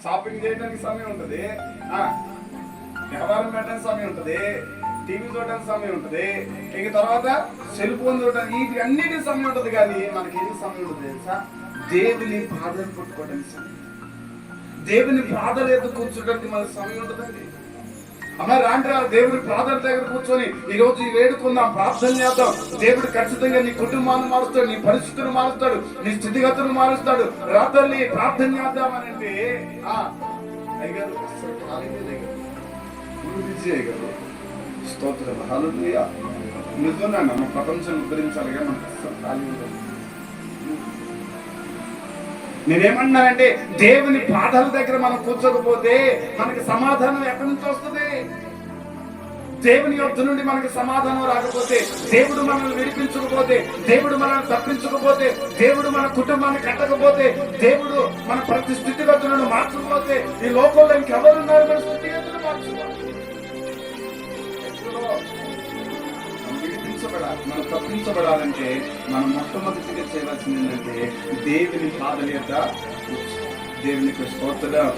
Shopping చేయడానికి సమయం ఉంటుంది, వ్యాపారం పెట్టడానికి సమయం ఉంటుంది, టీవీ చూడడానికి సమయం ఉంటుంది, ఇక తర్వాత సెల్ ఫోన్ చూడడానికి వీటి అన్నిటి సమయం ఉంటుంది. కానీ మనకి ఏమి సమయం ఉంటుంది తెలుసా? దేవుని పాదాలు పట్టుకోవడానికి సమయం, దేవుని పాదాలు ఎదురు కూర్చోడానికి మనకు సమయం ఉంటుందండి. అమ్మ రాండ్రా, దేవుడి పాదాల దగ్గర కూర్చొని ఈ రోజు ఈ వేడుకుందాం, ప్రార్థన చేద్దాం. దేవుడు ఖచ్చితంగా నీ కుటుంబాన్ని మారుస్తాడు, నీ పరిస్థితులు మారుస్తాడు, నీ స్థితిగతులు మారుస్తాడు. రాత్రి ప్రార్థన చేద్దామని అంటే అయ్యగారు స్తోత్రం, హల్లెలూయా. నిజంగా మన ప్రపంచం ఉద్ధరించాలిగా మనకు అసలు ఖాళీ ఉండదు. నేనేమన్నానంటే దేవుని పాదాల దగ్గర మనం కూర్చోకపోతే మనకి సమాధానం ఎక్కడి నుంచి వస్తుంది? దేవుని యొద్ద నుండి మనకి సమాధానం రాకపోతే, దేవుడు మనల్ని విడిపించకపోతే, దేవుడు మనల్ని తప్పించకపోతే, దేవుడు మన కుటుంబాన్ని కట్టకపోతే, దేవుడు మన ప్రతి స్థితిగతులను మార్చకపోతే, ఈ లోకంలో ఇంకెవరున్నారు మన స్థితిగతులు మార్చుకోవాలి? మనం తప్పించబడాలంటే మనం మొట్టమొదటిగా చేయవలసింది ఏంటంటే దేవుని పాదాల యొక్క దేవునికి స్తోత్రం.